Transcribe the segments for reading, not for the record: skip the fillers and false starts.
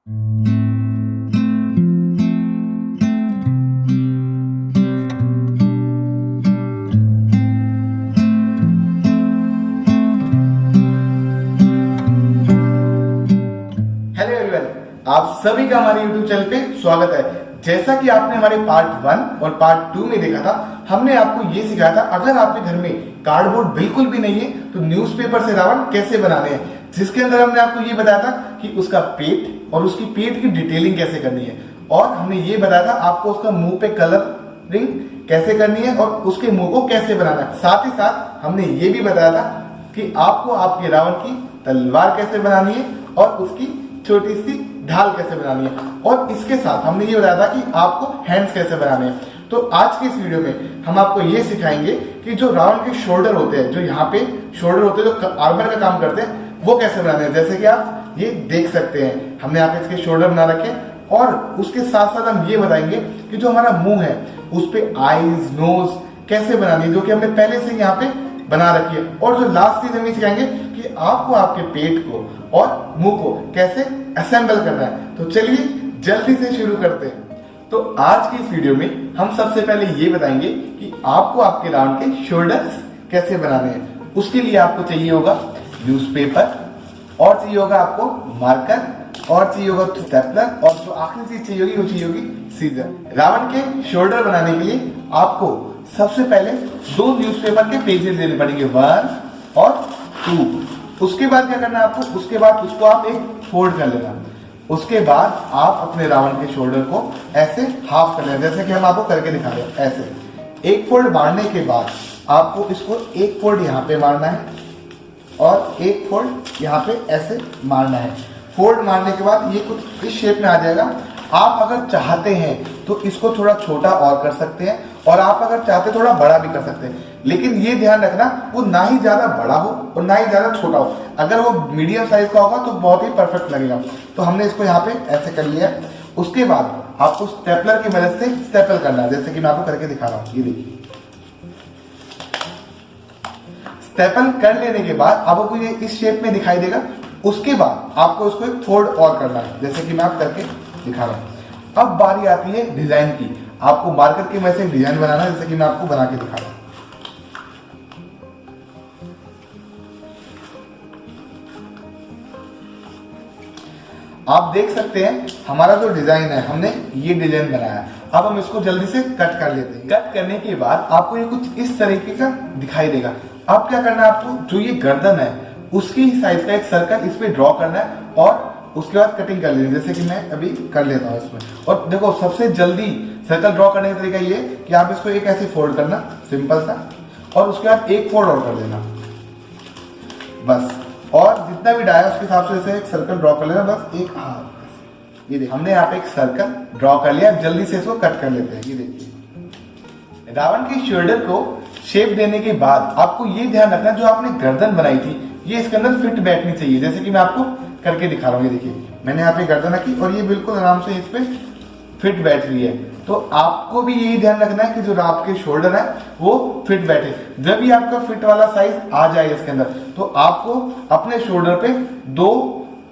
Hello everyone, आप सभी का हमारे YouTube चैनल पे स्वागत है। जैसा कि आपने हमारे पार्ट 1 और पार्ट 2 में देखा था, हमने आपको ये सिखाया था अगर आपके घर में कार्डबोर्ड बिल्कुल भी नहीं है तो न्यूज़पेपर से रावण कैसे बनाने हैं, जिसके अंदर हमने आपको ये बताया था कि उसका पेट और उसकी पेट की डिटेलिंग कैसे करनी है, और हमने ये बताया था आपको उसका मुंह पे कलरिंग कैसे करनी है और उसके मुंह को कैसे बनाना है। साथ ही साथ हमने ये भी बताया था कि आपको आपके रावण की तलवार कैसे बनानी है और उसकी छोटी सी ढाल कैसे बनानी है, और इसके साथ हमने ये बताया था कि आपको हैंड्स कैसे बनाने हैं। तो आज के इस वीडियो में हम आपको ये सिखाएंगे कि जो रावण के शोल्डर होते हैं, जो यहाँ पे शोल्डर होते हैं, जो आर्मर का काम करते हैं, वो कैसे बनाने हैं। जैसे कि आप ये देख सकते हैं, हमने यहाँ पे इसके शोल्डर बना रखे, और उसके साथ साथ हम ये बताएंगे कि जो हमारा मुंह है उस पे आईज नोज कैसे बनानी है, जो कि हमने पहले से यहाँ पे बना रखी है। और जो लास्ट चीज हम ये सिखाएंगे कि आपको आपके पेट को और मुंह को कैसे असेंबल करना है। तो चलिए जल्दी से शुरू करते हैं। तो आज की इस वीडियो में हम सबसे पहले ये बताएंगे कि आपको आपके रावण के शोल्डर्स कैसे बनाने हैं। उसके लिए आपको चाहिए होगा न्यूज़पेपर, और चाहिए होगा आपको मार्कर, और चाहिए होगा स्टेपलर, और जो आखिरी चीज चाहिए होगी वो चाहिए होगी सीजर। रावण के शोल्डर बनाने के लिए आपको सबसे पहले 2 न्यूज़पेपर के पेजेस लेने पड़ेंगे, 1 और 2। उसके बाद क्या करना है आपको, उसके बाद उसको आप एक फोल्ड कर लेना। उसके बाद आप अपने रावण के शोल्डर को ऐसे हाफ कर लेना, जैसे कि हम आपको करके दिखा रहे हैं। ऐसे एक फोल्ड मारने के बाद आपको इसको एक फोल्ड यहाँ पे मारना है और एक फोल्ड यहाँ पे ऐसे मारना है। फोल्ड मारने के बाद ये कुछ इस शेप में आ जाएगा। आप अगर चाहते हैं तो इसको थोड़ा छोटा और कर सकते हैं, और आप अगर चाहते थोड़ा बड़ा भी कर सकते हैं, लेकिन ये ध्यान रखना वो ना ही ज्यादा बड़ा हो और ना ही ज्यादा छोटा हो। अगर वो मीडियम साइज का होगा तो बहुत ही परफेक्ट लगेगा। तो हमने इसको यहाँ पे ऐसे कर लिया। उसके बाद आपको स्टेपलर की मदद से स्टेपल करना है, जैसे कि मैं आपको करके दिखा रहा हूँ। ये देखिए, स्टेपल कर लेने के बाद आपको ये इस शेप में दिखाई देगा। उसके बाद आपको इसको एक फोल्ड और करना है, जैसे कि मैं आप करके दिखा रहा हूँ। अब बारी आती है डिजाइन की। आपको मार्कर की मदद से डिजाइन बनाना है, जैसे कि मैं आपको बना के दिखा रहा हूँ। आप देख सकते हैं हमारा जो डिजाइन है, हमने ये डिजाइन बनाया। अब हम इसको जल्दी से कट कर लेते हैं। कट करने के बाद आपको ये कुछ इस तरीके का दिखाई देगा। अब क्या करना है आपको, जो ये गर्दन है उसकी ही साइज का एक सर्कल इस पे ड्रॉ करना है, और उसके बाद कटिंग कर लेनी है, जैसे कि मैं अभी कर लेता हूँ इसमें। और देखो, सबसे जल्दी सर्कल ड्रॉ करने का तरीका ये कि आप इसको एक ऐसे फोल्ड करना, सिंपल सा, और उसके बाद एक फोल्ड और कर देना बस। और जितना भी डाया उसके हिसाब से एक सर्कल ड्रॉ कर लेना, बस एक हाथ। ये देखिए, हमने यहाँ पे एक सर्कल ड्रॉ कर लिया। जल्दी से इसको कट कर लेते हैं। ये देखिए, रावण के शोल्डर को शेप देने के बाद आपको ये ध्यान रखना, जो आपने गर्दन बनाई थी ये इसके अंदर फिट बैठनी चाहिए, जैसे कि मैं आपको करके दिखा रहा हूँ। ये देखिए, मैंने यहाँ पे गर्दन रखी और ये बिल्कुल आराम से इस पे फिट बैठ रही है। तो आपको भी यही ध्यान रखना है कि जो आपके शोल्डर है वो फिट बैठे। जब भी आपका फिट वाला साइज आ जाए इसके अंदर, तो आपको अपने शोल्डर पे 2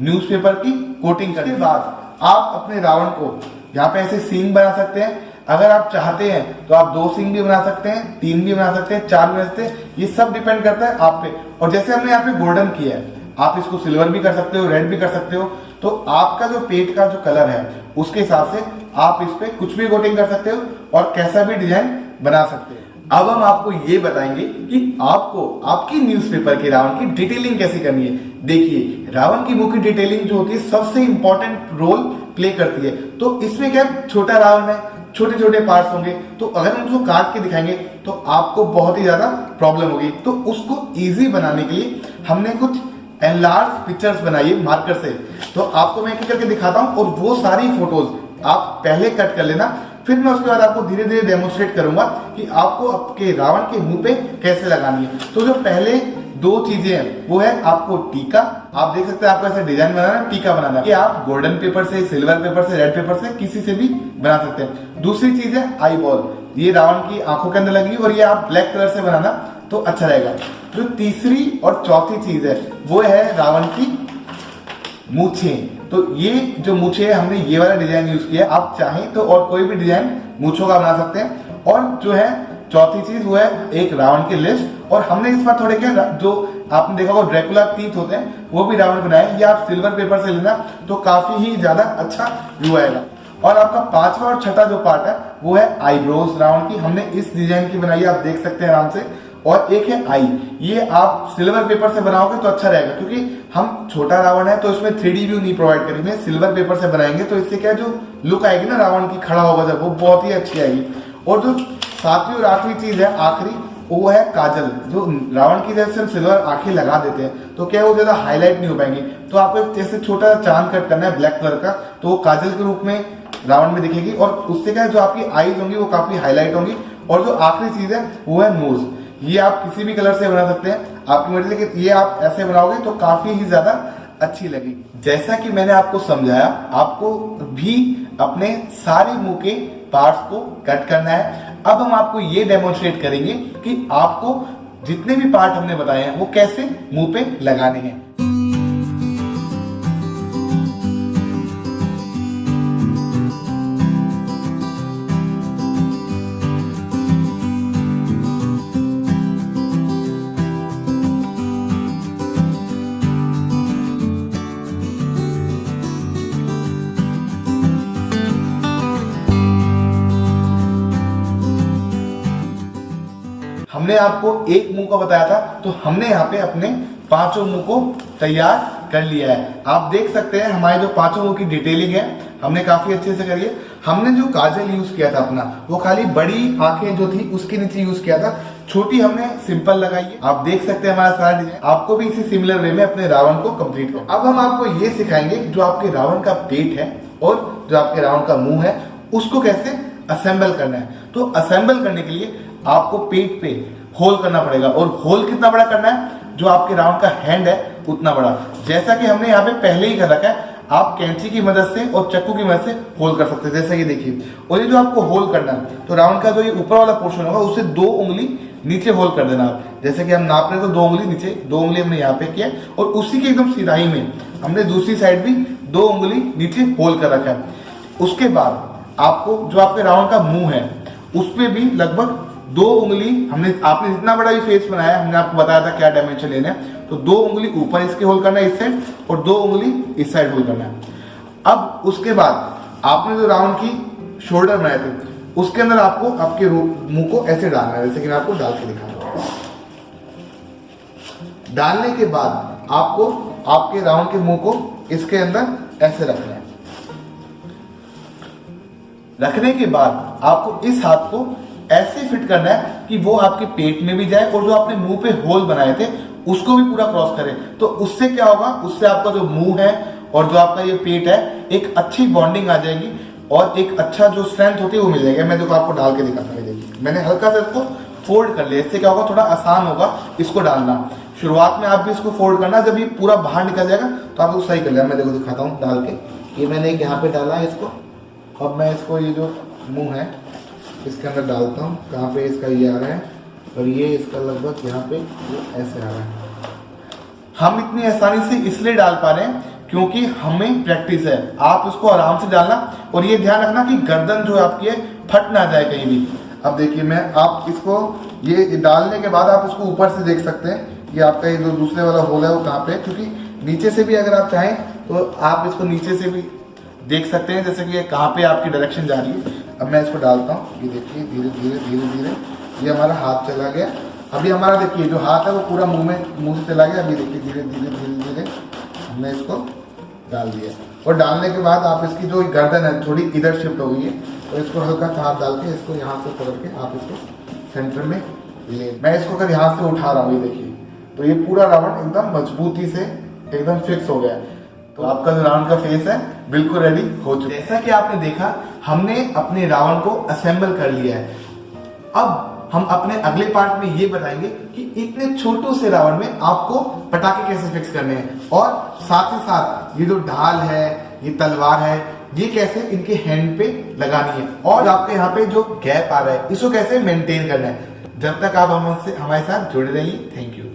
न्यूज़पेपर की कोटिंग करने के बाद आप अपने रावण को यहाँ पे ऐसे सींग बना सकते हैं। अगर आप चाहते हैं तो आप 2 सींग भी बना सकते हैं, 3 भी बना सकते हैं, 4 भी बना सकते हैं। ये सब डिपेंड करता है आप पे। और जैसे हमने यहाँ पे गोल्डन किया है, आप इसको सिल्वर भी कर सकते हो, रेड भी कर सकते हो। तो आपका जो पेट का जो कलर है उसके हिसाब से आप इस पे कुछ भी कोटिंग कर सकते हो और कैसा भी डिजाइन बना सकते हो। अब हम आपको ये बताएंगे कि आपको आपकी न्यूज़पेपर के रावण की डिटेलिंग कैसे करनी है। देखिए, रावण की मुंह की डिटेलिंग जो होती है सबसे इंपॉर्टेंट रोल प्ले करती है। तो इसमें क्या, छोटा रावण है, छोटे छोटे पार्ट्स होंगे, तो अगर हम उसको काट के दिखाएंगे तो आपको बहुत ही ज्यादा प्रॉब्लम होगी। तो उसको इजी बनाने के लिए हमने कुछ एनलार्ज पिक्चर्स बनाई है मार्कर से। तो आपको मैं एक करके दिखाता हूं, और वो सारी फोटोज आप पहले कट कर लेना, फिर मैं उसके बाद आपको धीरे धीरे डेमोन्स्ट्रेट करूंगा कि आपको आपके रावण के मुंह पे कैसे लगानी है। तो जो पहले 2 चीजें हैं वो है आपको टीका। आप देख सकते हैं, आपको ऐसा डिजाइन बनाना है, टीका बनाना है। ये आप गोल्डन पेपर से, सिल्वर पेपर से, रेड पेपर से, किसी से भी बना सकते हैं। दूसरी चीज है आई बॉल। ये रावण की आंखों के अंदर लगी, और ये आप ब्लैक कलर से बनाना तो अच्छा रहेगा। जो तीसरी और चौथी चीज है वो है रावण की मूछें। तो ये जो मूछे है हमने ये वाला डिजाइन यूज किया है। आप चाहें तो और कोई भी डिजाइन मूछों का बना सकते हैं। और जो है चौथी चीज वो है एक रावण के लिप्स। और हमने इस बार थोड़े क्या जो आपने देखा वो ड्रैकुला टीथ होते हैं वो भी रावण बनाए। ये आप सिल्वर पेपर से लेना तो काफी ही ज्यादा अच्छा व्यू आएगा। और आपका पांचवा और छठा जो पार्ट है वो है आईब्रोज रावण की। हमने इस डिजाइन की बनाई है, आप देख सकते हैं आराम से। और एक है आई, ये आप सिल्वर पेपर से बनाओगे तो अच्छा रहेगा, क्योंकि हम छोटा रावण है तो इसमें 3D व्यू नहीं प्रोवाइड करेंगे, सिल्वर पेपर से बनाएंगे तो इससे क्या जो लुक आएगी ना रावण की खड़ा होगा जब, वो बहुत ही अच्छी आएगी। और जो सातवीं और आठवीं चीज है आखिरी, वो है काजल। जो रावण की जैसे हम सिल्वर आंखें लगा देते हैं तो क्या वो ज्यादा हाईलाइट नहीं हो पाएंगे, तो आपको जैसे छोटा चांद कट करना है ब्लैक कलर का, तो वो काजल के रूप में रावण में दिखेगी। और उससे क्या जो आपकी आईज होंगी वो काफी हाईलाइट होंगी। और जो आखिरी चीज है वो है नोज। ये आप किसी भी कलर से बना सकते हैं, आपकी मर्जी, लेकिन ये आप ऐसे बनाओगे तो काफी ही ज्यादा अच्छी लगेगी। जैसा कि मैंने आपको समझाया, आपको भी अपने सारे मुंह के पार्ट्स को कट करना है। अब हम आपको ये डेमोन्स्ट्रेट करेंगे कि आपको जितने भी पार्ट हमने बताए हैं वो कैसे मुंह पे लगाने हैं। हमने आपको एक मुंह का बताया था, तो हमने यहाँ पे अपने पांचों मुंह को तैयार कर लिया है। आप देख सकते हैं हमारे जो पांचों मुंह की डिटेलिंग है हमने काफी अच्छे से करी है। हमने जो काजल यूज किया था अपना, वो खाली बड़ी आंखें जो थी उसके नीचे यूज किया था, छोटी हमने सिंपल लगाई है। आप देख सकते हैं हमारा सारा डिजाइन। आपको भी इसी सिमिलर वे में अपने रावण को कंप्लीट करो। अब हम आपको ये सिखाएंगे जो आपके रावण का पेट है और जो आपके रावण का मुंह है उसको कैसे असेंबल करना है। तो असेंबल करने के लिए आपको पेट पे होल करना पड़ेगा। और होल कितना बड़ा करना है, जो आपके रावण का हैंड है उतना बड़ा। जैसा कि हमने यहाँ पे पहले ही कर रखा है, आप कैंची की मदद से और चक्कू की मदद से होल कर सकते हैं, जैसा कि देखिए। और ये जो आपको होल करना है, तो रावण का जो ये ऊपर वाला पोर्शन होगा उससे 2 उंगली नीचे होल कर देना आप। जैसे कि हम नाप रहे हैं तो 2 उंगली नीचे, 2 उंगली हमने यहाँ पे किया। और उसी के एकदम सिधाई में हमने दूसरी साइड भी 2 उंगली नीचे होल कर रखा है। उसके बाद आपको जो आपके रावण का मुंह है उस पर भी लगभग 2 उंगली हमने, आपने जितना बड़ा भी फेस बनाया हमने आपको बताया था क्या डायमेंशन लेना है, तो 2 उंगली ऊपर इसके होल करना है इस साइड, और 2 उंगली इस साइड होल करना है। अब उसके बाद आपने जो रावण की शोल्डर बनाए थे उसके अंदर आपको आपके मुंह को ऐसे डालना है, जैसे कि मैं आपको डाल के दिखा रहा हूं। डालने के बाद आपको आपके रावण के मुंह को इसके अंदर ऐसे रखना है। रखने के बाद आपको इस हाथ को ऐसे फिट करना है कि वो आपके पेट में भी जाए और जो आपने मुंह पे होल बनाए थे उसको भी पूरा क्रॉस करे। तो उससे क्या होगा, उससे आपका जो मुंह है और जो आपका ये पेट है एक अच्छी बॉन्डिंग आ जाएगी और एक अच्छा जो स्ट्रेंथ होती है वो मिल जाएगा। मैं देखो आपको डाल के दिखाता हूँ। देखिए मैंने हल्का सा इसको फोल्ड कर लिया, इससे क्या होगा थोड़ा आसान होगा इसको डालना। शुरुआत में आप भी इसको फोल्ड करना, जब ये पूरा बाहर निकल जाएगा तो आप सही कर लिया। मैं देखो दिखाता हूँ डाल के। ये मैंने यहाँ पे डाला है इसको। अब मैं इसको ये जो मुंह है इसके अंदर डालता हूँ। कहाँ पे इसका ये आ रहा है और ये इसका लगभग यहाँ पे ऐसे आ रहा है। हम इतनी आसानी से इसलिए डाल पा रहे हैं क्योंकि हमें प्रैक्टिस है। आप इसको आराम से डालना और ये ध्यान रखना कि गर्दन जो आपकी है फट ना जाए कहीं भी। अब देखिए मैं आप इसको ये डालने के बाद आप इसको ऊपर से देख सकते हैं कि आपका ये जो दूसरे वाला होल है वो कहाँ पे है, क्योंकि नीचे से भी अगर आप चाहें तो आप इसको नीचे से भी देख सकते हैं जैसे कि कहाँ पे आपकी डायरेक्शन जा रही है। अब मैं इसको डालता हूँ। ये देखिए धीरे धीरे धीरे धीरे ये हमारा हाथ चला गया। अभी हमारा देखिए जो हाथ है वो पूरा मुंह से चला गया। अभी देखिए धीरे धीरे धीरे धीरे हमने इसको डाल दिया। और डालने के बाद आप इसकी जो गर्दन है थोड़ी इधर शिफ्ट हो गई है, तो इसको हल्का सा हाथ डाल के इसको यहाँ से पकड़ के आप इसको सेंटर में ले। मैं इसको अगर यहाँ से उठा रहा हूँ, ये देखिए, तो ये पूरा रावण एकदम मजबूती से एकदम फिक्स हो गया। तो आपका जो रावण का फेस है बिल्कुल रेडी हो चुका है। जैसा कि आपने देखा हमने अपने रावण को असेंबल कर लिया है। अब हम अपने अगले पार्ट में ये बताएंगे कि इतने छोटू से रावण में आपको पटाखे कैसे फिक्स करने हैं, और साथ ही साथ ये जो ढाल है, ये तलवार है, ये कैसे इनके हैंड पे लगानी है, और आपके यहाँ पे जो गैप आ रहा है इसको कैसे मेंटेन करना है। जब तक आप हमारे साथ जुड़े रहिए। Thank you.